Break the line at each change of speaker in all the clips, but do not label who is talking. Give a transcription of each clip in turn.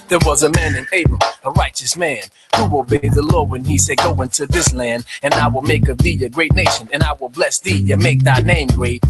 There was a man named Abram, a righteous man, who obeyed the Lord when he said, go into this land, and I will make of thee a great nation, and I will bless thee and make thy name great.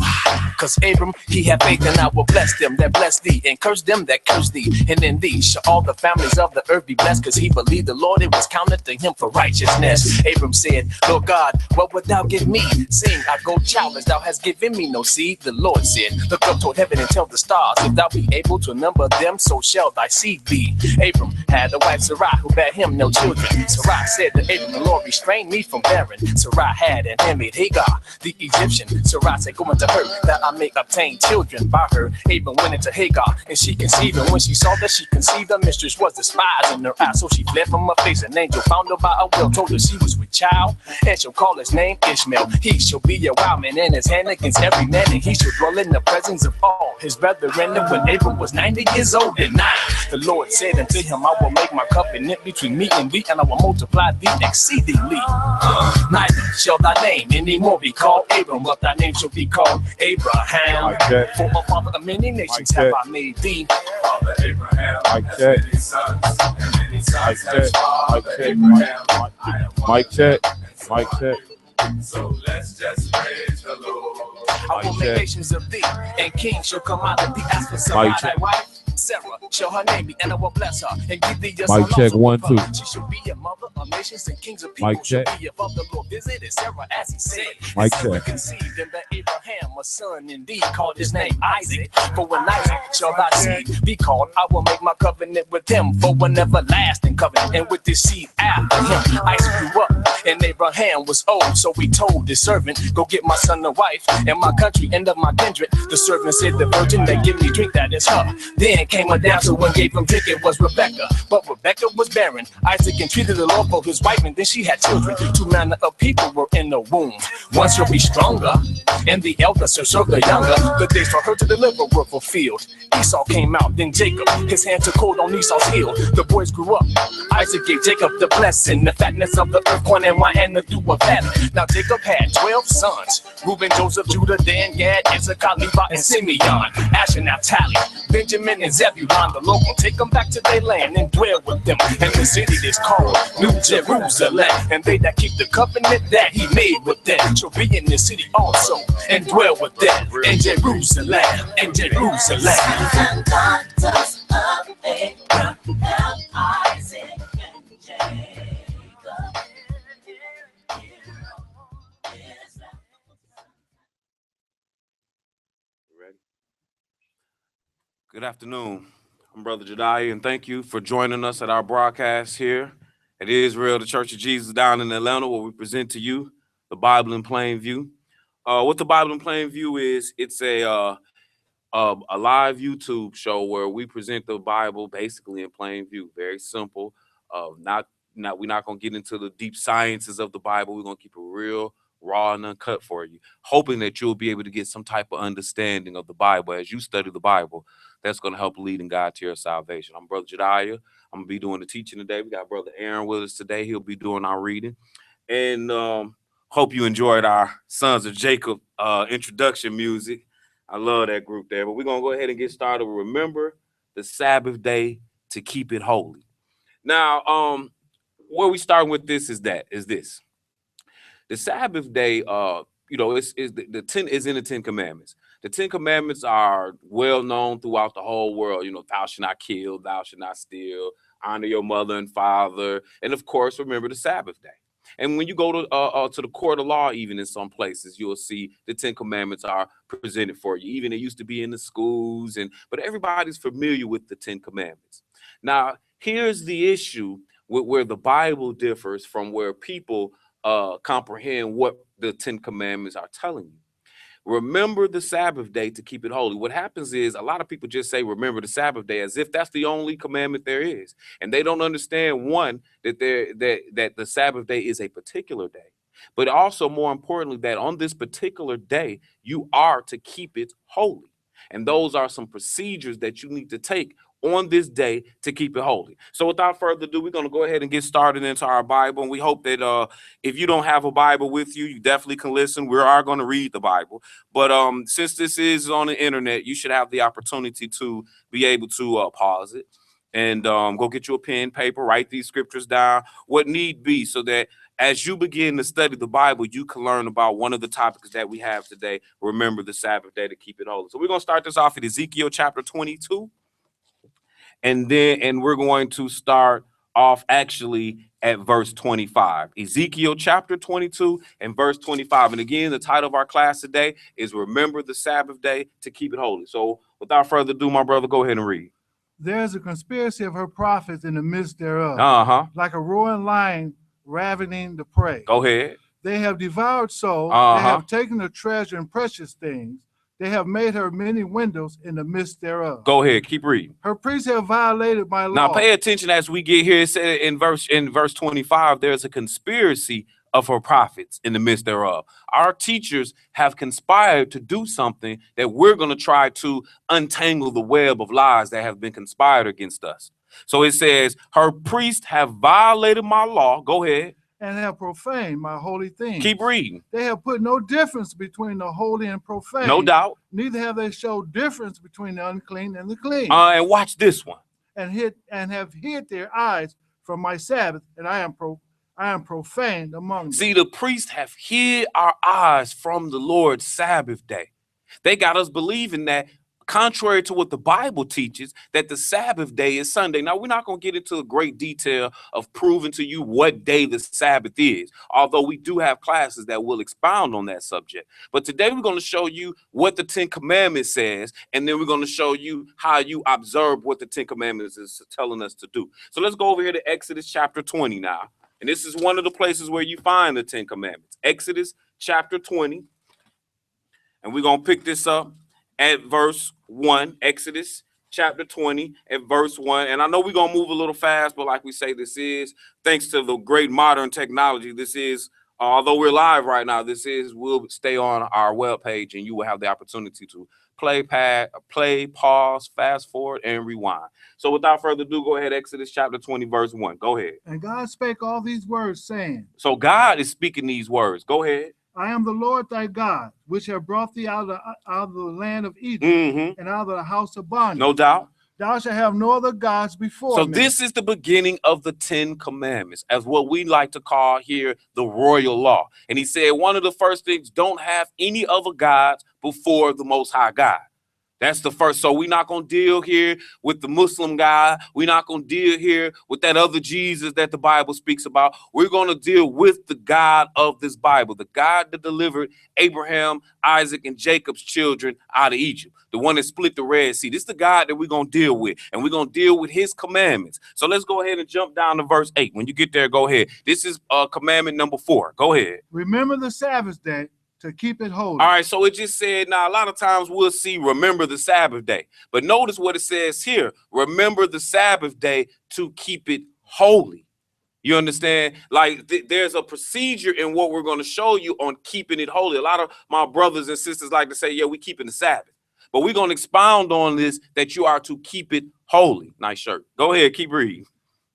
Cause Abram, he had faith, and I will bless them that bless thee, and curse them that curse thee. And in thee shall all the families of the earth be blessed, cause he believed the Lord, it was counted to him for righteousness. Abram said, Lord God, what wilt thou give me, seeing I go childless, thou hast given me no seed? The Lord said, look up toward heaven and tell the stars, if thou be able to number them, so shall thy seed be. Abram had a wife Sarai, who bare him no children. Sarai said to Abram, the Lord restrain me from bearing. Sarai had an handmaid Hagar, the Egyptian. Sarai said, go unto her, that I may obtain children by her. Abram went into Hagar, and she conceived. And when she saw that she conceived, her mistress was despised in her eyes. So she fled from her face. An angel found her by a well, told her she was with child, and shall call his name Ishmael. He shall be a wild man, and his hand against every man, and he shall dwell in the presence of all his brethren. And when Abram was 90 years old and 9, the Lord said unto him, I will make my covenant between me and thee, and I will multiply thee exceedingly. Neither shall thy name anymore be called Abram, but thy name shall be called Abraham. For a father of many nations have I made thee. Father Abraham, many sons, and many sons has Father Abraham.
Mic check. Mic check.
So let's just praise the Lord. I will make nations of thee, and kings shall come out of thee. As for Sarai, thy wife, Sarah, shall her name be, and I will bless her, and give thee a son.
Mic check, 1, 2.
She shall be a mother of nations, and kings of people shall be above the Lord. Visited Sarah as he said.
Mic
Sarah
check.
conceived in the Abraham a son indeed, called his name Isaac. For when Isaac shall thy seed be called, I will make my covenant with him for an everlasting covenant, and with this seed after him. Isaac grew up, and Abraham was old, so he told his servant, go get my son a wife, and my country and of my kindred. The servant said, the virgin that give me drink, that is her. Then came a damsel and gave him drink, it was Rebecca. But Rebecca was barren. Isaac entreated the Lord for his wife, and then she had children. 2 manner of people were in the womb. One shall be stronger, and the elder shall serve the younger. The days for her to deliver were fulfilled. Esau came out, then Jacob, his hand took hold on Esau's heel. The boys grew up. Isaac gave Jacob the blessing, the fatness of the earth, corn and wine, and the dew of heaven. Now Jacob had 12 sons: Reuben, Joseph, Judah, Dan, Gad, Issachar, Levi, and Simeon. Asher, Naphtali, Benjamin, and Zebulun. The Lord will take them back to their land and dwell with them. And the city is called New Jerusalem. And they that keep the covenant that he made with them shall be in the city also, and dwell with them in Jerusalem, in Jerusalem. And daughters of Abraham, Isaac, and Jacob.
Good afternoon. I'm Brother Jediah, and thank you for joining us at our broadcast here at Israel, the Church of Jesus down in Atlanta, where we present to you the Bible in plain view. What the Bible in plain view is, it's a live YouTube show where we present the Bible basically in plain view. Very simple. We're not gonna get into the deep sciences of the Bible. We're gonna keep it real, raw, and uncut for you, hoping that you'll be able to get some type of understanding of the Bible as you study the Bible. That's going to help lead and guide to your salvation. I'm Brother Jediah. I'm going to be doing the teaching today. We got Brother Aaron with us today. He'll be doing our reading. And hope you enjoyed our Sons of Jacob introduction music. I love that group there. But we're going to go ahead and get started. Remember the Sabbath day to keep it holy. Now, where we start with this is this. The Sabbath day, is the 10 is in the 10 Commandments. The 10 Commandments are well known throughout the whole world. Thou shalt not kill, thou shalt not steal, honor your mother and father, and of course, remember the Sabbath day. And when you go to the court of law, even in some places, you'll see the 10 Commandments are presented for you. Even it used to be in the schools, but everybody's familiar with the 10 Commandments. Now, here's the issue with where the Bible differs from where people comprehend what the 10 Commandments are telling you. Remember the Sabbath day to keep it holy. What happens is a lot of people just say, remember the Sabbath day, as if that's the only commandment there is. And they don't understand, one, that the Sabbath day is a particular day, but also more importantly, that on this particular day, you are to keep it holy. And those are some procedures that you need to take on this day to keep it holy. So without further ado, we're going to go ahead and get started into our Bible. And we hope that if you don't have a Bible with you, you definitely can listen. We are going to read the Bible. But since this is on the internet, you should have the opportunity to be able to pause it and go get you a pen, paper, write these scriptures down, what need be, so that as you begin to study the Bible, you can learn about one of the topics that we have today. Remember the Sabbath day to keep it holy. So we're going to start this off at Ezekiel chapter 22. And we're going to start off actually at verse 25. Ezekiel chapter 22 and verse 25. And again, the title of our class today is Remember the Sabbath day to keep it holy. So without further ado, my brother, go ahead and read.
There is a conspiracy of her prophets in the midst thereof, like a roaring lion ravening the prey.
Go ahead.
They have devoured souls. They have taken the treasure and precious things. They have made her many windows in the midst thereof.
Go ahead, keep reading.
Her priests have violated my law.
Now pay attention as we get here. It said in verse 25, there's a conspiracy of her prophets in the midst thereof. Our teachers have conspired to do something that we're going to try to untangle the web of lies that have been conspired against us. So it says, her priests have violated my law. Go ahead.
And have profaned my holy things.
Keep reading.
They have put no difference between the holy and profane.
No doubt.
Neither have they showed difference between the unclean and the clean.
And watch this one.
And have hid their eyes from my Sabbath, and I am profaned among them.
See, the priests have hid our eyes from the Lord's Sabbath day. They got us believing that, contrary to what the Bible teaches, that the Sabbath day is Sunday. Now, we're not going to get into a great detail of proving to you what day the Sabbath is, although we do have classes that will expound on that subject. But today we're going to show you what the Ten Commandments says, and then we're going to show you how you observe what the Ten Commandments is telling us to do. So let's go over here to Exodus chapter 20 now. And this is one of the places where you find the Ten Commandments. Exodus chapter 20. And we're going to pick this up at verse 1, Exodus chapter 20 at verse 1. And I know we're going to move a little fast, but like we say, this is, thanks to the great modern technology, this is, although we're live right now, will stay on our webpage, and you will have the opportunity to play, pause, fast forward, and rewind. So without further ado, go ahead, Exodus chapter 20, verse 1. Go ahead.
And God spake all these words, saying.
So God is speaking these words. Go ahead.
I am the Lord thy God, which have brought thee out of the land of Egypt, and out of the house of bondage.
No doubt.
Thou shalt have no other gods before me.
So this is the beginning of the 10 Commandments, as what we like to call here the royal law. And he said one of the first things, don't have any other gods before the Most High God. That's the first. So we're not going to deal here with the Muslim guy. We're not going to deal here with that other Jesus that the Bible speaks about. We're going to deal with the God of this Bible, the God that delivered Abraham, Isaac, and Jacob's children out of Egypt, the one that split the Red Sea. This is the God that we're going to deal with, and we're going to deal with his commandments. So let's go ahead and jump down to verse 8. When you get there, go ahead. This is commandment number 4. Go ahead.
Remember the Sabbath day to keep it holy.
All right, so it just said, now a lot of times we'll see remember the Sabbath day, but notice what it says here. Remember the Sabbath day to keep it holy. You understand? Like there's a procedure in what we're going to show you on keeping it holy. A lot of my brothers and sisters like to say, yeah, we keeping the Sabbath, but we're going to expound on this, that you are to keep it holy. Nice shirt. Go ahead, keep reading.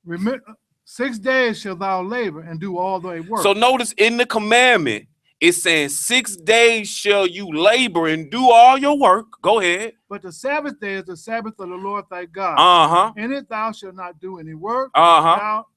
Remember, 6 days shalt thou labor and do all thy work.
So notice in the commandment, it's saying 6 days shall you labor and do all your work. Go ahead.
But the Sabbath day is the Sabbath of the Lord thy God. In it thou shalt not do any work. Thou,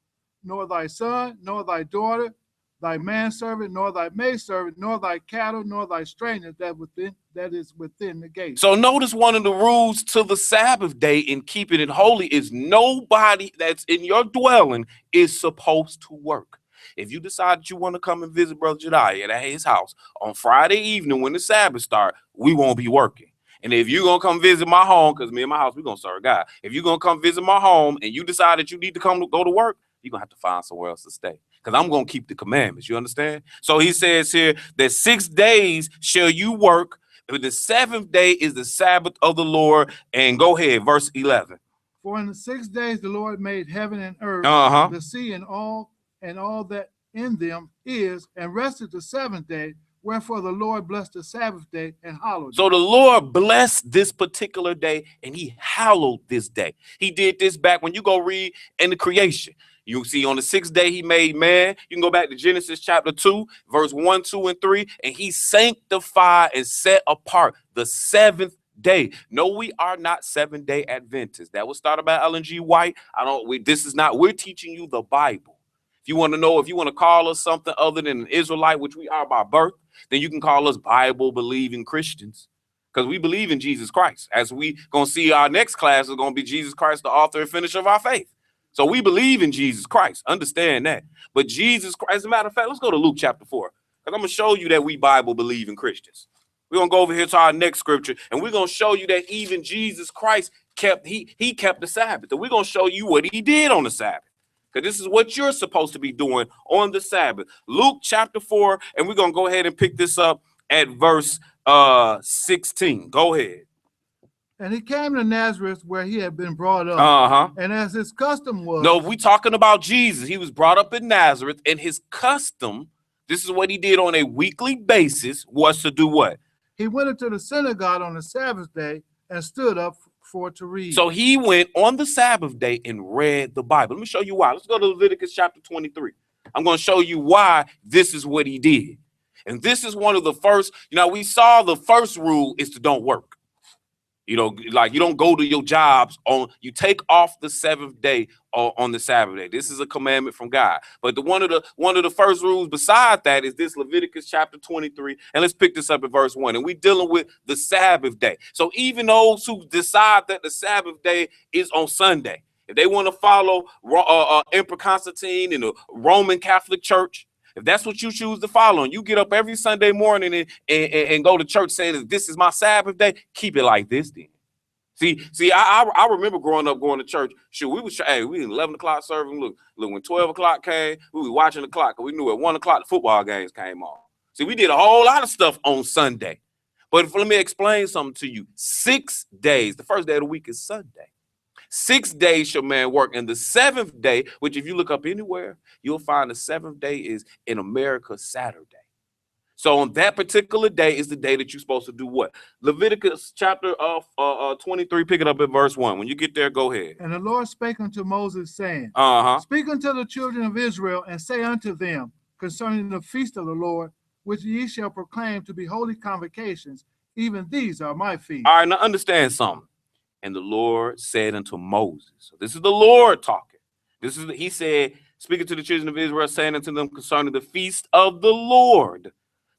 nor thy son, nor thy daughter, thy manservant, nor thy maidservant, nor thy cattle, nor thy stranger that is within the gate.
So notice one of the rules to the Sabbath day in keeping it holy is nobody that's in your dwelling is supposed to work. If you decide that you want to come and visit Brother Jediah at his house on Friday evening when the Sabbath starts, we won't be working. And if you're going to come visit my home, because me and my house, we're going to serve God. If you're going to come visit my home and you decide that you need to go to work, you're going to have to find somewhere else to stay, because I'm going to keep the commandments. You understand? So he says here that 6 days shall you work, but the 7th day is the Sabbath of the Lord. And go ahead, verse 11.
For in the 6 days the Lord made heaven and earth, the sea and all that in them is, and rested the 7th day. Wherefore the Lord blessed the Sabbath day and hallowed it.
So the Lord blessed this particular day and he hallowed this day. He did this back when you go read in the creation. You see on the sixth day he made man. You can go back to Genesis chapter 2, verse 1, 2, and 3. And he sanctified and set apart the seventh day. No, we are not 7-day Adventists. That was started by Ellen G. White. We're teaching you the Bible. If you want to know, if you want to call us something other than an Israelite, which we are by birth, then you can call us Bible believing Christians, because we believe in Jesus Christ. As we gonna see, our next class is gonna be Jesus Christ, the author and finisher of our faith. So we believe in Jesus Christ. Understand that. But Jesus Christ, as a matter of fact, let's go to Luke chapter 4, because I'm gonna show you that we Bible believing Christians. We're gonna go over here to our next scripture, and we're gonna show you that even Jesus Christ kept the Sabbath. And we're gonna show you what he did on the Sabbath, because this is what you're supposed to be doing on the Sabbath. Luke chapter 4, and we're going to go ahead and pick this up at verse 16. Go ahead.
And he came to Nazareth where he had been brought up. And as his custom was.
No, we talking about Jesus. He was brought up in Nazareth, and his custom, this is what he did on a weekly basis, was to do what?
He went into the synagogue on the Sabbath day and stood up for to read.
So he went on the Sabbath day and read the Bible. Let me show you why. Let's go to Leviticus chapter 23. I'm going to show you why this is what he did. And this is one of the first, we saw the first rule is to don't work. Like you don't go to your jobs you take off the seventh day on the Sabbath day. This is a commandment from God. But one of the first rules beside that is this Leviticus chapter 23. And let's pick this up at verse 1. And we're dealing with the Sabbath day. So even those who decide that the Sabbath day is on Sunday, if they want to follow Emperor Constantine in the Roman Catholic Church, if that's what you choose to follow, and you get up every Sunday morning and go to church saying that this is my Sabbath day, keep it like this then. See, I remember growing up going to church. Shoot, we 11 o'clock serving. Look, when 12 o'clock came, we was watching the clock, and we knew at 1 o'clock the football games came on. See, we did a whole lot of stuff on Sunday. But let me explain something to you. 6 days, the first day of the week is Sunday. 6 days shall man work, and the seventh day, which if you look up anywhere, you'll find the seventh day is in America Saturday. So on that particular day is the day that you're supposed to do what? Leviticus chapter 23, pick it up at verse 1. When you get there, go ahead.
And the Lord spake unto Moses, saying, Speak unto the children of Israel, and say unto them concerning the feast of the Lord, which ye shall proclaim to be holy convocations, even these are my feasts.
All right, now understand something. And the Lord said unto Moses. So this is the Lord talking. He said, speaking to the children of Israel, saying unto them concerning the feast of the Lord.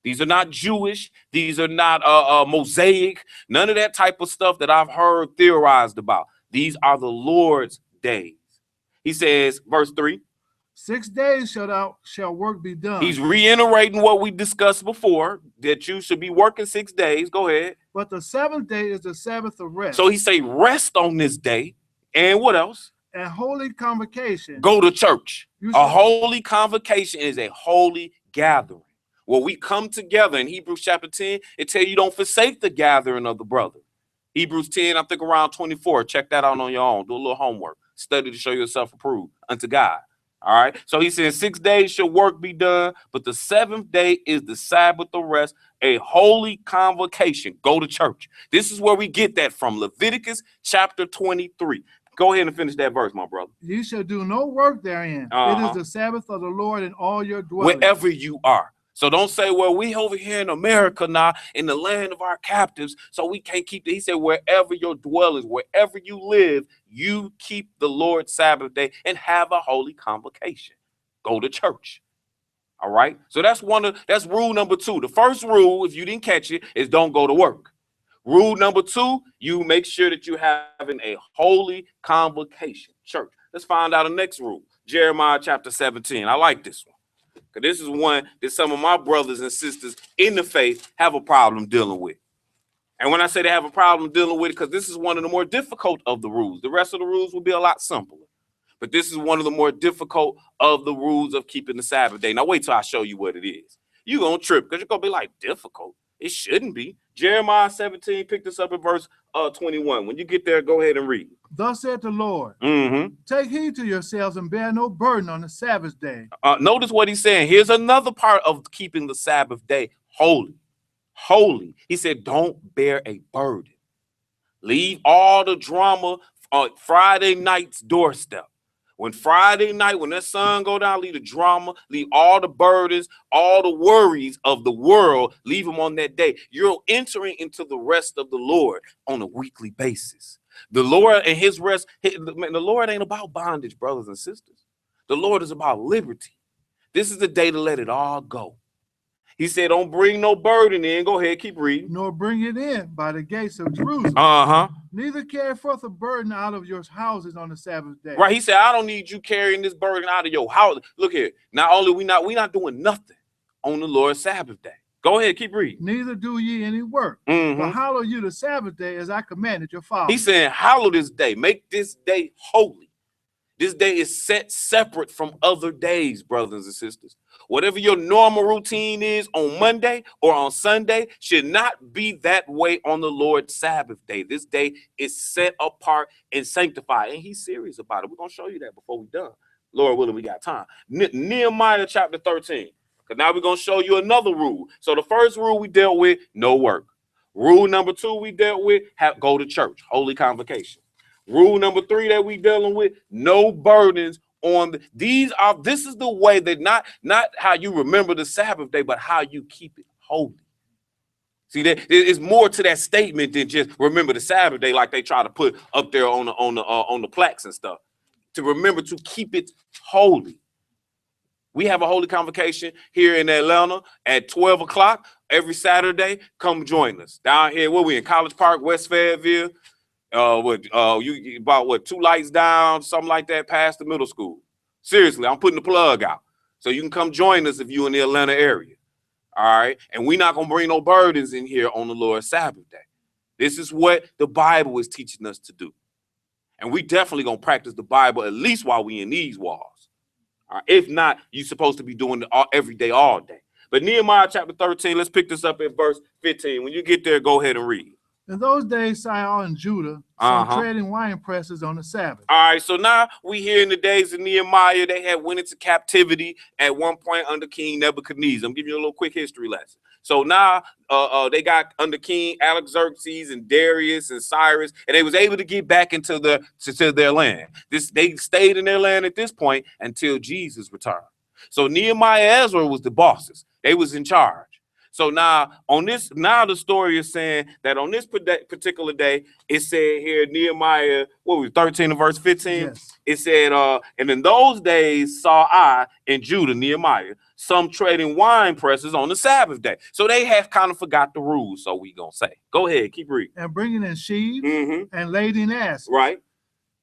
These are not Jewish. These are not Mosaic. None of that type of stuff that I've heard theorized about. These are the Lord's days. He says, verse 3.
6 days shall work be done.
He's reiterating what we discussed before, that you should be working 6 days. Go ahead.
But the seventh day is the Sabbath of rest.
So he say rest on this day. And what else?
A holy convocation.
Go to church. A holy convocation is a holy gathering where we come together. In Hebrews chapter 10, it tells you don't forsake the gathering of the brother. Hebrews 10, I think around 24. Check that out on your own. Do a little homework. Study to show yourself approved unto God. All right. So he says 6 days shall work be done, but the seventh day is the Sabbath of rest, a holy convocation. Go to church. This is where we get that from. Leviticus chapter 23. Go ahead and finish that verse, my brother.
You shall do no work therein. It is the Sabbath of the Lord in all your dwellings.
Wherever you are. So don't say, well, we over here in America now, in the land of our captives, so we can't keep it. He said, wherever your dwellings, wherever you live, you keep the Lord's Sabbath day and have a holy convocation. Go to church. All right. So that's rule number 2. The first rule, if you didn't catch it, is don't go to work. Rule number 2, you make sure that you're having a holy convocation. Church. Let's find out the next rule. Jeremiah chapter 17. I like this one. Because this is one that some of my brothers and sisters in the faith have a problem dealing with. And when I say they have a problem dealing with it, because this is one of the more difficult of the rules. The rest of the rules will be a lot simpler. But this is one of the more difficult of the rules of keeping the Sabbath day. Now, wait till I show you what it is. You're going to trip because you're going to be like, difficult. It shouldn't be. Jeremiah 17, pick this up at verse 21. When you get there, go ahead and read.
Thus said the Lord, take heed to yourselves and bear no burden on the Sabbath day.
Notice what he's saying. Here's another part of keeping the Sabbath day holy, holy. He said, don't bear a burden. Leave all the drama on Friday night's doorstep. When Friday night, when that sun go down, leave the drama, leave all the burdens, all the worries of the world, leave them on that day. You're entering into the rest of the Lord on a weekly basis. The Lord and his rest, the Lord ain't about bondage, brothers and sisters. The Lord is about liberty. This is the day to let it all go. He said, don't bring no burden in. Go ahead, keep reading.
Nor bring it in by the gates of Jerusalem. Neither carry forth a burden out of your houses on the Sabbath day.
Right. He said, I don't need you carrying this burden out of your house. Look here. Not only we not doing nothing on the Lord's Sabbath day. Go ahead, keep reading.
Neither do ye any work. But hallow you the Sabbath day as I commanded your father.
He said, hallow this day. Make this day holy. This day is set separate from other days, brothers and sisters. Whatever your normal routine is on Monday or on Sunday should not be that way on the Lord's Sabbath day. This day is set apart and sanctified. And he's serious about it. We're going to show you that before we're done. Lord willing, we got time. Nehemiah chapter 13. Because now we're going to show you another rule. So the first rule we dealt with, no work. Rule number 2 we dealt with, go to church, holy convocation. Rule number 3 that we dealing with, no burdens on this is the way that not how you remember the Sabbath day, but how you keep it holy. See, that it's more to that statement than just remember the Sabbath day, like they try to put up there on the plaques and stuff. To remember to keep it holy. We have a holy convocation here in Atlanta at 12 o'clock every Saturday. Come join us down here. Where we in College Park, West Fayetteville. You about 2 lights down, something like that, past the middle school. Seriously, I'm putting the plug out. So you can come join us if you're in the Atlanta area. All right. And we're not going to bring no burdens in here on the Lord's Sabbath day. This is what the Bible is teaching us to do. And we definitely going to practice the Bible at least while we in these walls. All right. If not, you're supposed to be doing it every day, all day. But Nehemiah chapter 13, let's pick this up at verse 15. When you get there, go ahead and read.
In those days, Sion and Judah saw treading wine presses on the Sabbath.
All right, so now we hear in the days of Nehemiah, they had went into captivity at one point under King Nebuchadnezzar. I'm giving you a little quick history lesson. So now they got under King Alexerxes and Darius and Cyrus, and they was able to get back into their land. They stayed in their land at this point until Jesus returned. So Nehemiah, Ezra was the bosses. They was in charge. So now the story is saying that on this particular day, it said here, Nehemiah, 13 and verse 15?
Yes.
It said, and in those days saw I in Judah, Nehemiah, some trading wine presses on the Sabbath day. So they have kind of forgot the rules, so we gonna say. Go ahead, keep reading.
And bringing in sheaves and laden asses.
Right.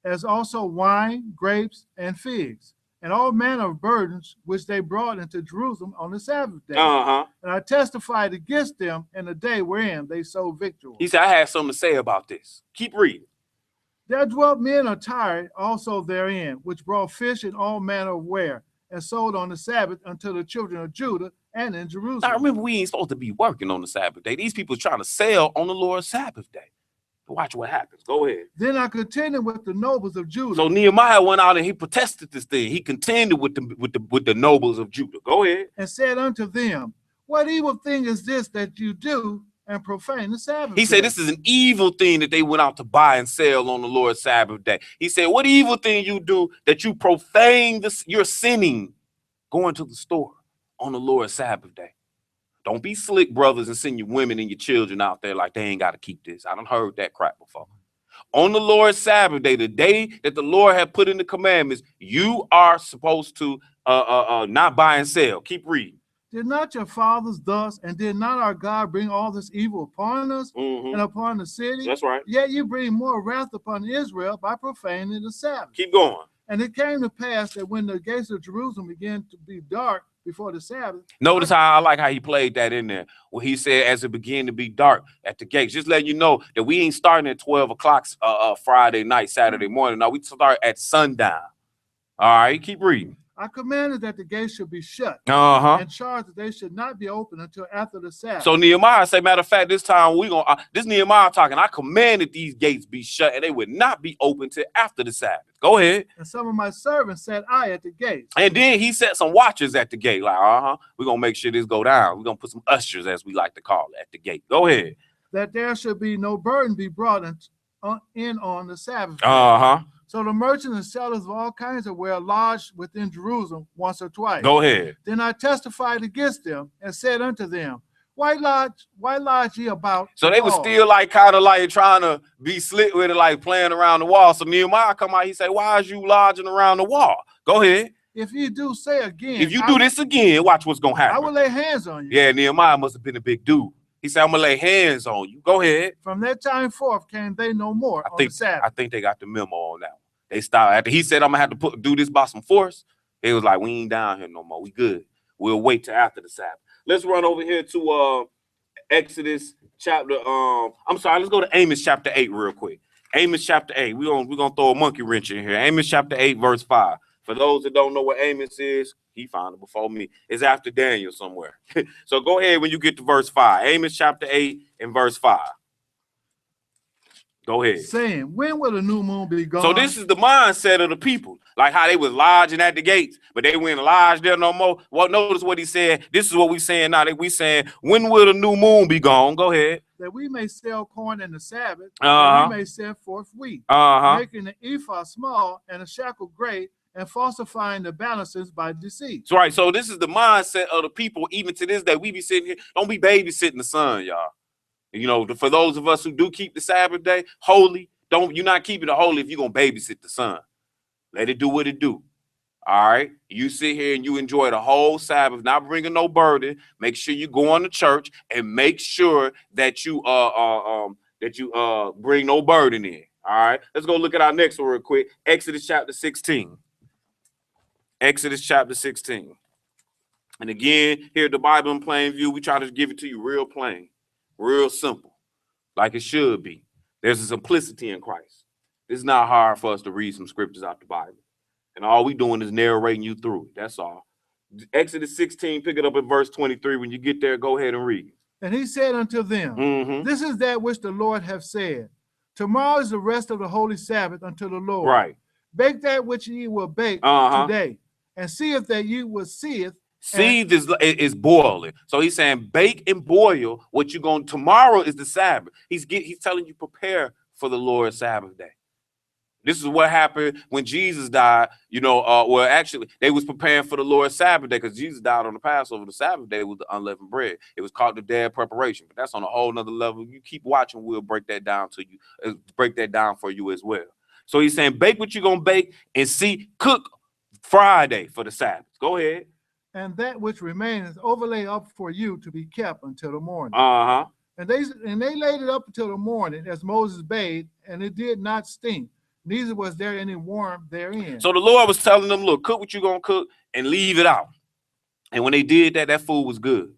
As also wine, grapes, and figs. And all manner of burdens which they brought into Jerusalem on the Sabbath day. And I testified against them in the day wherein they sold victuals.
He said, I have something to say about this. Keep reading.
There dwelt men of Tyre also therein, which brought fish and all manner of ware, and sold on the Sabbath unto the children of Judah and in Jerusalem.
Now remember, we ain't supposed to be working on the Sabbath day. These people are trying to sell on the Lord's Sabbath day. Watch what happens. Go ahead.
Then I contended with the nobles of Judah.
So Nehemiah went out and he protested this thing. He contended with the nobles of Judah. Go ahead.
And said unto them, what evil thing is this that you do and profane the Sabbath?
He said this is an evil thing that they went out to buy and sell on the Lord's Sabbath day. He said, what evil thing you do that you profane this? You're sinning going to the store on the Lord's Sabbath day. Don't be slick, brothers, and send your women and your children out there like they ain't got to keep this. I done heard that crap before. On the Lord's Sabbath day, the day that the Lord had put in the commandments, you are supposed to not buy and sell. Keep reading.
Did not your fathers thus, and did not our God bring all this evil upon us and upon the city?
That's right.
Yet you bring more wrath upon Israel by profaning the Sabbath.
Keep going.
And it came to pass that when the gates of Jerusalem began to be dark before the Sabbath.
Notice how I like how he played that in there. Well, he said, as it began to be dark at the gates, just letting you know that we ain't starting at 12 o'clock Friday night, Saturday morning. No, we start at sundown. All right, keep reading.
I commanded that the gates should be shut. And charged that they should not be open until after the Sabbath.
So Nehemiah say, matter of fact, this time this Nehemiah talking, I commanded these gates be shut and they would not be open till after the Sabbath. Go ahead.
And some of my servants set I at the gates.
And then he set some watchers at the gate, like, we're going to make sure this go down. We're going to put some ushers, as we like to call it, at the gate. Go ahead.
That there should be no burden be brought in on the Sabbath. So the merchants and sellers of all kinds of ware lodged within Jerusalem once or twice.
Go ahead.
Then I testified against them and said unto them, why lodge ye about?
So they were still like kind of like trying to be slick with it, like playing around the wall. So Nehemiah come out, he say, why is you lodging around the wall? Go ahead.
If you do say again.
If you do this again, watch what's going to happen.
I will lay hands on you.
Yeah, Nehemiah must have been a big dude. He said, I'm going to lay hands on you. Go ahead.
From that time forth came they no more on the Sabbath.
I think they got the memo on that one. They stopped. After he said, I'm going to have to do this by some force, it was like, we ain't down here no more. We good. We'll wait till after the Sabbath. Let's run over here to Exodus chapter, let's go to Amos chapter 8 real quick. Amos chapter 8. We're gonna throw a monkey wrench in here. Amos chapter 8, verse 5. For those that don't know what Amos is, he found it before me. It's after Daniel somewhere. So go ahead when you get to verse 5. Amos chapter 8 and verse 5. Go ahead.
Saying, when will the new moon be gone?
So this is the mindset of the people, like how they was lodging at the gates, but they wouldn't lodge there no more. Well, notice what he said. This is what we saying now. That we saying, when will the new moon be gone? Go ahead.
That we may sell corn in the Sabbath, and we may send forth wheat, making the ephah small and a shekel great, and falsifying the balances by deceit.
That's right. So this is the mindset of the people, even to this day. We be sitting here, don't be babysitting the sun, y'all. You know, for those of us who do keep the Sabbath day holy, you're not keeping it holy if you're going to babysit the sun. Let it do what it do. All right. You sit here and you enjoy the whole Sabbath, not bringing no burden. Make sure you go on to church and make sure that you bring no burden in. All right. Let's go look at our next one real quick. Exodus chapter 16. Exodus chapter 16. And again, here at the Bible in plain view, we try to give it to you real plain. Real simple, like it should be. There's a simplicity in Christ. It's not hard for us to read some scriptures out the Bible. And all we doing is narrating you through it. That's all. Exodus 16, pick it up at verse 23. When you get there, go ahead and read.
And he said unto them, this is that which the Lord hath said. Tomorrow is the rest of the holy Sabbath unto the Lord.
Right.
Bake that which ye will bake today, and see if that you will seeth.
Seed is boiling. So he's saying bake and boil what you're going. Tomorrow is the Sabbath. He's telling you prepare for the Lord's Sabbath day. This is what happened when Jesus died. You know, well, actually, they was preparing for the Lord's Sabbath day because Jesus died on the Passover. The Sabbath day was the unleavened bread. It was called the day of preparation. But that's on a whole nother level. You keep watching, we'll break that down to you, break that down for you as well. So he's saying bake what you're going to bake and cook Friday for the Sabbath. Go ahead.
And that which remains overlay up for you to be kept until the morning. And they laid it up until the morning, as Moses bade, and it did not stink, neither was there any worm therein.
So the Lord was telling them, look, cook what you're going to cook and leave it out. And when they did that, that food was good.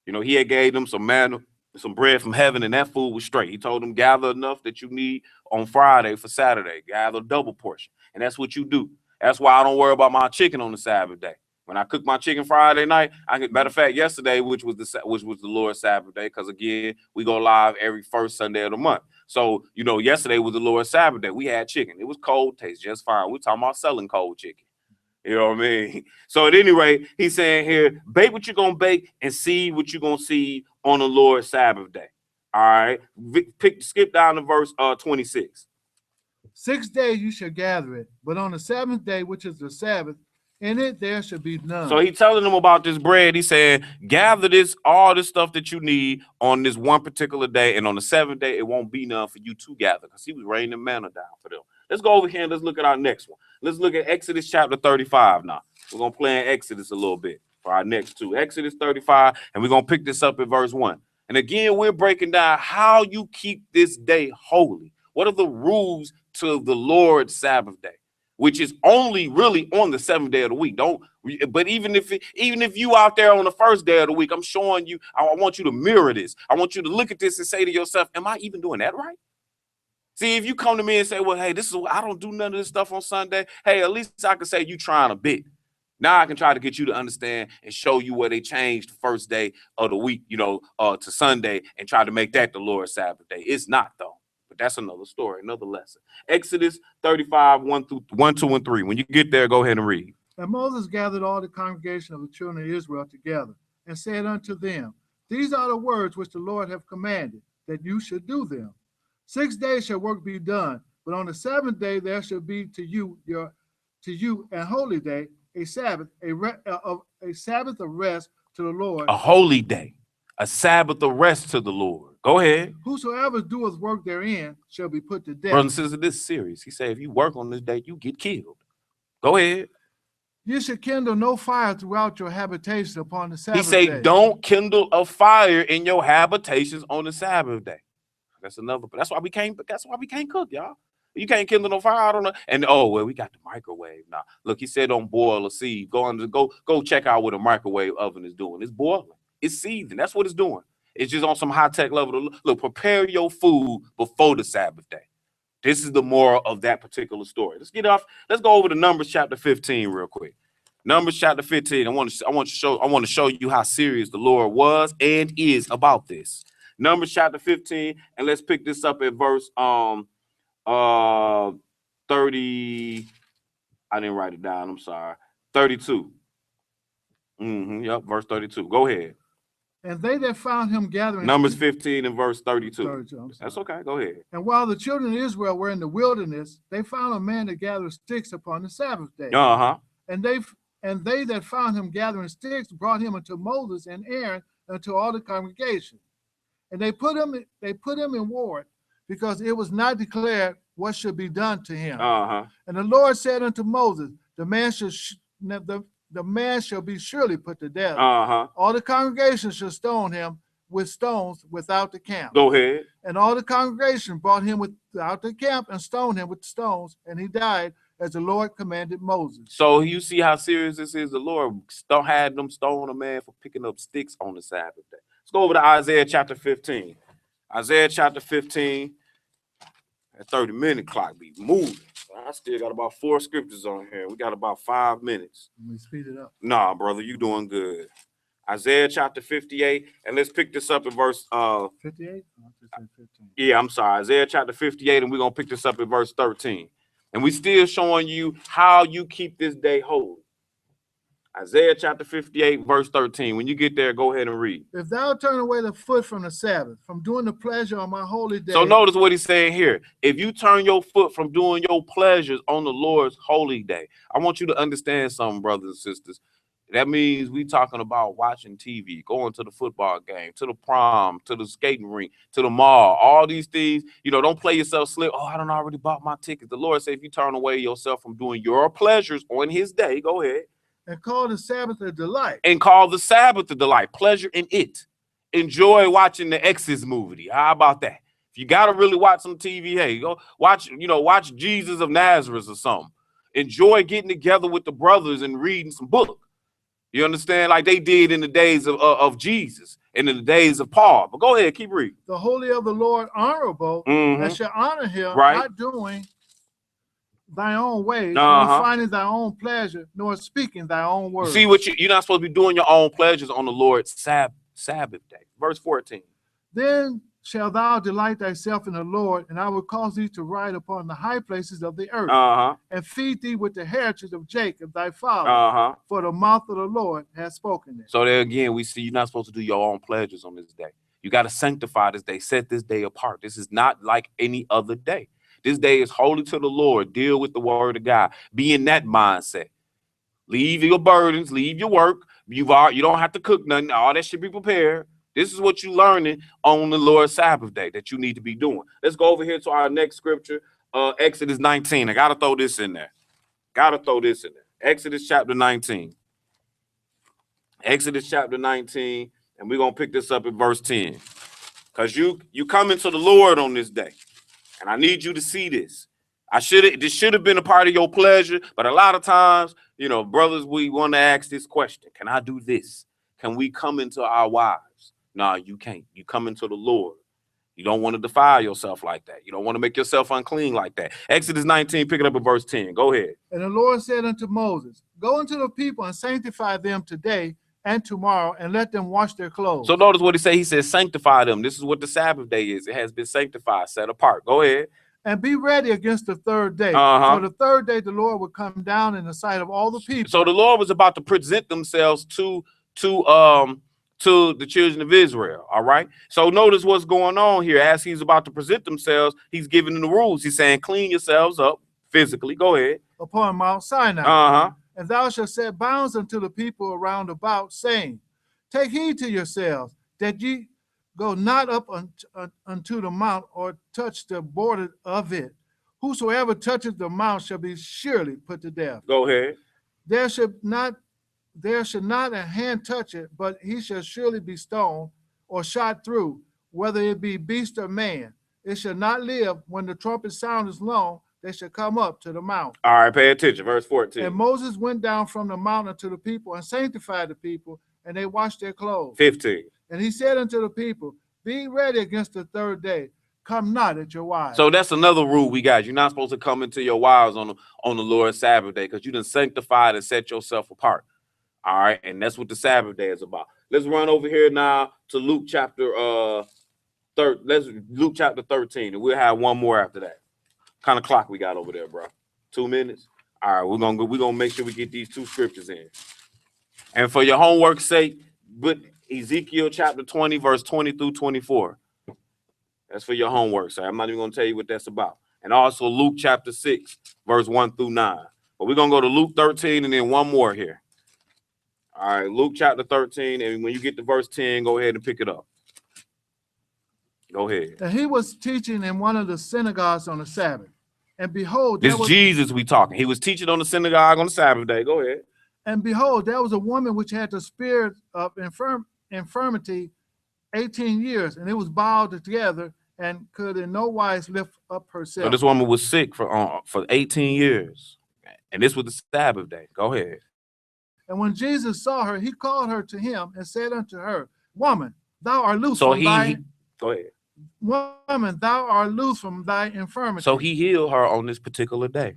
You know, he had gave them some manna, some bread from heaven, and that food was straight. He told them, gather enough that you need on Friday for Saturday. Gather a double portion. And that's what you do. That's why I don't worry about my chicken on the Sabbath day. When I cook my chicken Friday night, matter of fact, yesterday, which was the Lord's Sabbath day, because again, we go live every first Sunday of the month. So, you know, yesterday was the Lord's Sabbath day. We had chicken. It was cold, tastes just fine. We're talking about selling cold chicken. You know what I mean? So at any rate, he's saying here, bake what you're going to bake and seed what you're going to seed on the Lord's Sabbath day. All right. Skip down to verse 26.
6 days you shall gather it, but on the seventh day, which is the Sabbath, in it there should be none.
So he's telling them about this bread. He said, gather all this stuff that you need on this one particular day. And on the seventh day, it won't be none for you to gather, because he was raining manna down for them. Let's go over here and let's look at our next one. Let's look at Exodus chapter 35 now. We're going to play in Exodus a little bit for our next two. Exodus 35, and we're going to pick this up at verse 1. And again, we're breaking down how you keep this day holy. What are the rules to the Lord's Sabbath day, which is only really on the seventh day of the week. But even if you out there on the first day of the week, I'm showing you, I want you to mirror this. I want you to look at this and say to yourself, am I even doing that right? See, if you come to me and say, well, hey, I don't do none of this stuff on Sunday. Hey, at least I can say you trying a bit. Now I can try to get you to understand and show you where they changed the first day of the week, to Sunday, and try to make that the Lord's Sabbath day. It's not, though. But that's another story, another lesson. Exodus 35, 1, 2, and 3. When you get there, go ahead and read.
And Moses gathered all the congregation of the children of Israel together, and said unto them, These are the words which the Lord hath commanded, that you should do them. 6 days shall work be done, but on the seventh day there shall be to you a holy day, a Sabbath, a Sabbath of rest to the Lord.
A holy day, a Sabbath of rest to the Lord. Go ahead.
Whosoever doeth work therein shall be put to death.
Brothers and sisters, this series, he said, if you work on this day, you get killed. Go ahead.
You should kindle no fire throughout your habitations upon the Sabbath
day. He
say,
say, don't kindle a fire in your habitations on the Sabbath day. That's why we can't cook, y'all. You can't kindle no fire. I don't know. And we got the microwave now. Look, he said don't boil a seed. Go check out what a microwave oven is doing. It's boiling. It's seething. That's what it's doing. It's just on some high-tech level. Look, prepare your food before the Sabbath day. This is the moral of that particular story. Let's go over to Numbers chapter 15 real quick. Numbers chapter 15. I want to show you how serious the Lord was and is about this. Numbers chapter 15, and let's pick this up at verse 30. I didn't write it down. I'm sorry. 32. Yep, verse 32. Go ahead.
And they that found him gathering.
Numbers 15 and verse 32. That's okay. Go ahead.
And while the children of Israel were in the wilderness, they found a man that gathered sticks upon the Sabbath day. And they that found him gathering sticks brought him unto Moses and Aaron and to all the congregation. And they put him in ward, because it was not declared what should be done to him. And the Lord said unto Moses, the man shall be surely put to death. All the congregation shall stone him with stones without the camp.
Go ahead.
And all the congregation brought him without the camp and stoned him with stones, and he died as the Lord commanded Moses.
So you see how serious this is. The Lord had them stone a man for picking up sticks on the Sabbath day. Let's go over to Isaiah chapter 15. Isaiah chapter 15. That 30-minute clock be moving. I still got about 4 scriptures on here. We got about 5 minutes.
Let me speed it up.
Nah, brother, you doing good. Isaiah chapter 58, and let's pick this up in verse
58?
Yeah, I'm sorry. Isaiah chapter 58, and we're gonna pick this up in verse 13. And we still showing you how you keep this day holy. Isaiah chapter 58, verse 13. When you get there, go ahead and read.
If thou turn away the foot from the Sabbath, from doing the pleasure on my holy day.
So notice what he's saying here. If you turn your foot from doing your pleasures on the Lord's holy day, I want you to understand something, brothers and sisters. That means we talking about watching TV, going to the football game, to the prom, to the skating rink, to the mall, all these things. Don't play yourself slip. Oh, I done already bought my ticket. The Lord said if you turn away yourself from doing your pleasures on his day, go ahead.
And call the Sabbath a delight.
And call the Sabbath a delight. Pleasure in it. Enjoy watching the Exorcist movie. How about that? If you got to really watch some TV, hey, go watch Jesus of Nazareth or something. Enjoy getting together with the brothers and reading some book. You understand? Like they did in the days of Jesus and in the days of Paul. But go ahead, keep reading.
The holy of the Lord honorable, and shall honor him, not doing thy own ways, nor finding thy own pleasure, nor speaking thy own words.
See what you're not supposed to be doing your own pleasures on the Lord's Sabbath day. Verse 14.
Then shalt thou delight thyself in the Lord, and I will cause thee to ride upon the high places of the earth, and feed thee with the heritage of Jacob thy father, for the mouth of the Lord has spoken it.
So there again, we see you're not supposed to do your own pleasures on this day. You got to sanctify this day, set this day apart. This is not like any other day. This day is holy to the Lord. Deal with the word of God. Be in that mindset. Leave your burdens, leave your work. You don't have to cook nothing. All that should be prepared. This is what you're learning on the Lord's Sabbath day that you need to be doing. Let's go over here to our next scripture, Exodus 19. I got to throw this in there. Exodus chapter 19. Exodus chapter 19, and we're going to pick this up at verse 10. Because you come into the Lord on this day. And I need you to see this. This should have been a part of your pleasure, but a lot of times, brothers, we want to ask this question. Can I do this? Can we come into our wives? No, you can't. You come into the Lord. You don't want to defile yourself like that. You don't want to make yourself unclean like that. Exodus 19, pick it up at verse 10. Go ahead.
And the Lord said unto Moses, Go into the people and sanctify them today and tomorrow, and let them wash their clothes.
So notice what he said. He says, sanctify them. This is what the Sabbath day is. It has been sanctified, set apart. Go ahead.
And be ready against the third day. For the third day, the Lord will come down in the sight of all the people.
So the Lord was about to present themselves to the children of Israel. All right. So notice what's going on here. As he's about to present themselves, he's giving them the rules. He's saying, clean yourselves up physically. Go ahead.
Upon Mount Sinai. And thou shalt set bounds unto the people around about, saying, take heed to yourselves, that ye go not up unto the mount, or touch the border of it. Whosoever touches the mount shall be surely put to death.
Go ahead.
There should not a hand touch it, but he shall surely be stoned or shot through, whether it be beast or man. It shall not live. When the trumpet sound is long, they shall come up to the mount.
All right, pay attention. Verse 14.
And Moses went down from the mountain to the people and sanctified the people, and they washed their clothes.
15.
And he said unto the people, be ready against the third day. Come not at your wives.
So that's another rule we got. You're not supposed to come into your wives on the Lord's Sabbath day, because you done sanctified and set yourself apart. All right, and that's what the Sabbath day is about. Let's run over here now to Luke chapter 13, and we'll have one more after that. Kind of clock we got over there, bro? 2 minutes. All right, we're gonna make sure we get these 2 scriptures in. And for your homework's sake, but Ezekiel chapter 20, verse 20 through 24. That's for your homework, sir. I'm not even gonna tell you what that's about. And also Luke chapter 6, verse 1 through 9. But we're gonna go to Luke 13 and then one more here. All right, Luke chapter 13, and when you get to verse 10, go ahead and pick it up. Go ahead.
And he was teaching in one of the synagogues on the Sabbath. And behold,
this Jesus we talking. He was teaching on the synagogue on the Sabbath day. Go ahead.
And behold, there was a woman which had the spirit of infirmity 18 years, and it was bowed together and could in no wise lift up herself.
So this woman was sick for 18 years. And this was the Sabbath day. Go ahead.
And when Jesus saw her, he called her to him and said unto her, woman, thou art loose
so
from thy...
Go ahead.
Woman, thou art loose from thy infirmity.
So he healed her on this particular day.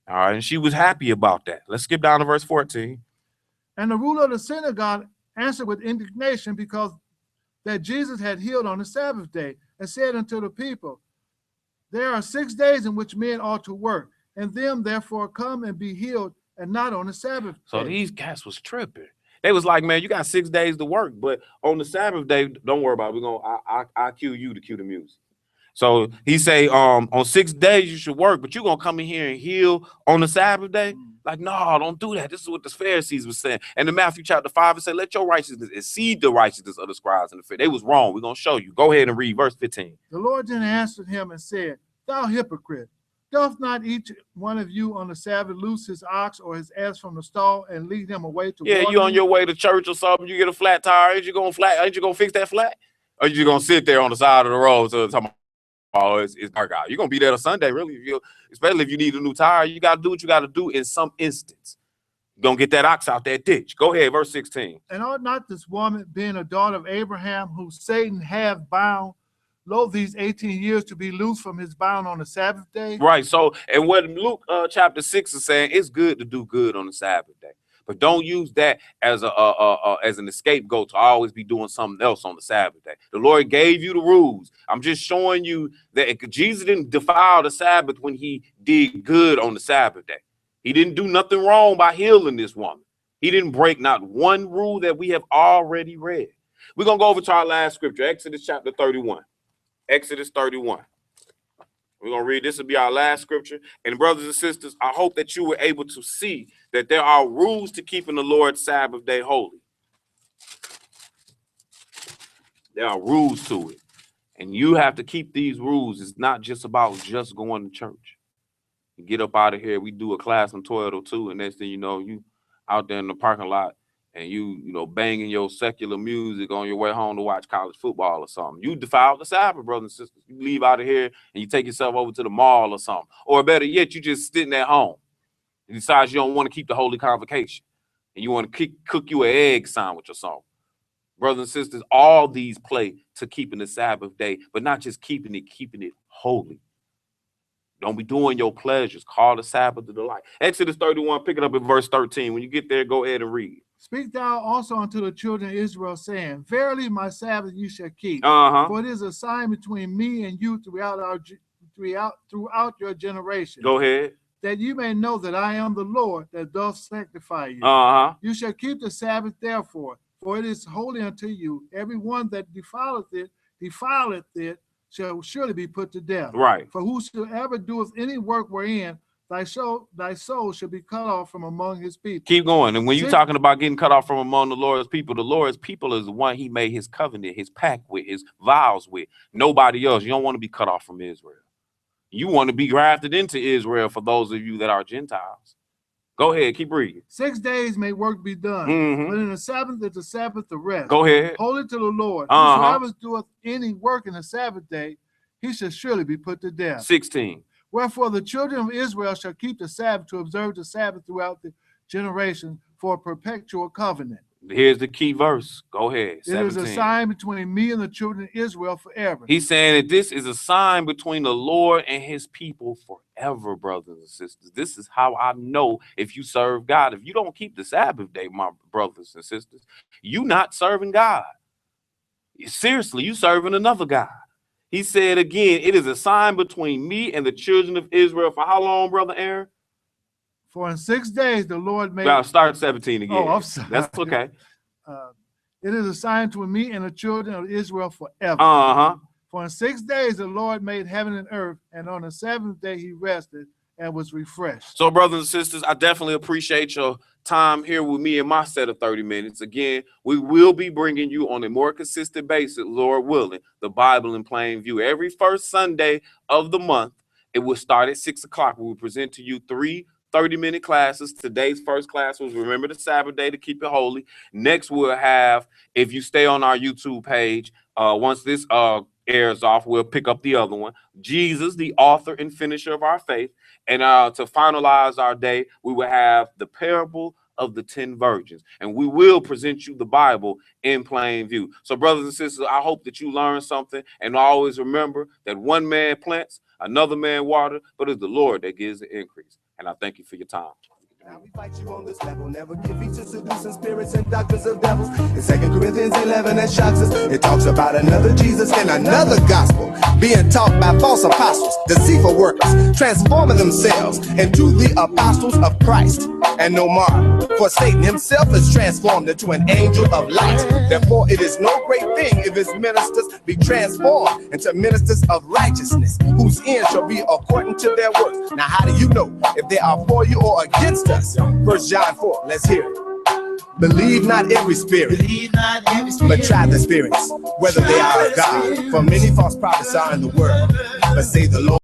All right, and she was happy about that. Let's skip down to verse 14.
And the ruler of the synagogue answered with indignation, because that Jesus had healed on the Sabbath day, and said unto the people, there are 6 days in which men ought to work, and them therefore come and be healed, and not on the Sabbath day.
So these cats was tripping. They was like, man, you got 6 days to work, but on the Sabbath day, don't worry about it. I cue you to cue the music. So he say, on 6 days you should work, but you're gonna come in here and heal on the Sabbath day? Like, no, don't do that. This is what the Pharisees was saying. And in Matthew chapter 5, it said, let your righteousness exceed the righteousness of the scribes and the Pharisees. They was wrong. We're gonna show you. Go ahead and read verse 15.
The Lord then answered him and said, thou hypocrite, doth not each one of you on the Sabbath loose his ox or his ass from the stall and lead him away to water?
You on your way to church or something, you get a flat tire, ain't you gonna fix that flat? Or you gonna sit there on the side of the road so it's dark out? You're gonna be there on Sunday, really, especially if you need a new tire. You gotta do what you gotta do in some instance. You're gonna get that ox out that ditch. Go ahead, verse 16.
And ought not this woman, being a daughter of Abraham, who Satan hath bound, lo, these 18 years to be loose from his bound on the Sabbath day?
Right. So, and what Luke chapter 6 is saying, it's good to do good on the Sabbath day, but don't use that as an scapegoat to always be doing something else on the Sabbath day. The Lord gave you the rules. I'm just showing you that Jesus didn't defile the Sabbath when he did good on the Sabbath day. He didn't do nothing wrong by healing this woman. He didn't break not one rule that we have already read. We're gonna go over to our last scripture, Exodus chapter 31. Exodus 31. We're going to read. This will be our last scripture. And brothers and sisters, I hope that you were able to see that there are rules to keeping the Lord's Sabbath day holy. There are rules to it. And you have to keep these rules. It's not just about just going to church. You get up out of here. We do a class on 12:02, and next thing you know, you out there in the parking lot, and you banging your secular music on your way home to watch college football or something. You defile the Sabbath, brothers and sisters. You leave out of here and you take yourself over to the mall or something. Or better yet, you just sitting at home. You decide you don't want to keep the holy convocation. And you want to cook you an egg sandwich or something. Brothers and sisters, all these play to keeping the Sabbath day, but not just keeping it holy. Don't be doing your pleasures. Call the Sabbath a delight. Exodus 31, pick it up at verse 13. When you get there, go ahead and read.
Speak thou also unto the children of Israel, saying, verily my Sabbath you shall keep, for it is a sign between me and you throughout your generation.
Go ahead.
That you may know that I am the Lord that doth sanctify you. You shall keep the Sabbath therefore, for it is holy unto you. Every one that defileth it shall surely be put to death.
Right.
For whosoever doeth any work wherein thy soul shall be cut off from among his people.
Keep going. And when you're talking about getting cut off from among the Lord's people is the one he made his covenant, his pact with, his vows with. Nobody else. You don't want to be cut off from Israel. You want to be grafted into Israel for those of you that are Gentiles. Go ahead, keep reading.
6 days may work be done, but in the Sabbath is the Sabbath of rest.
Go ahead.
Holy to the Lord. Whosoever doeth any work in the Sabbath day, he shall surely be put to death.
16.
Wherefore the children of Israel shall keep the Sabbath to observe the Sabbath throughout the generation for a perpetual covenant.
Here's the key verse. Go ahead. 17.
It is a sign between me and the children of Israel forever.
He's saying that this is a sign between the Lord and his people forever, brothers and sisters. This is how I know if you serve God. If you don't keep the Sabbath day, my brothers and sisters, you not serving God. Seriously, you serving another God. He said again, it is a sign between me and the children of Israel for how long, Brother Aaron?
For in 6 days the Lord made...
Well, start 17 again.
Oh, I'm sorry.
That's okay.
It is a sign between me and the children of Israel forever. For in 6 days the Lord made heaven and earth, and on the seventh day he rested and was refreshed.
So, brothers and sisters, I definitely appreciate your time here with me in my set of 30 minutes. Again, we will be bringing you on a more consistent basis, Lord willing, the Bible in plain view. Every first Sunday of the month, it will start at 6 o'clock. We will present to you 3 30-minute classes. Today's first class was Remember the Sabbath Day to Keep It Holy. Next, we'll have, if you stay on our YouTube page, once this airs off, we'll pick up the other one. Jesus, the author and finisher of our faith. And to finalize our day, we will have the parable of the 10 virgins. And we will present you the Bible in plain view. So, brothers and sisters, I hope that you learn something. And always remember that one man plants, another man water, but it's the Lord that gives the increase. And I thank you for your time.
Now we fight you on this level, never give each to seducing spirits and doctrines of devils. In 2 Corinthians 11, it shocks us. It talks about another Jesus and another gospel being taught by false apostles, deceitful workers, transforming themselves into the apostles of Christ. And no more, for Satan himself is transformed into an angel of light. Therefore, it is no great thing if his ministers be transformed into ministers of righteousness, whose end shall be according to their works. Now, how do you know if they are for you or against us? 1 John 4, let's hear it. Believe not every spirit, but try the spirits, whether they are of God. For many false prophets are in the world, but say the Lord.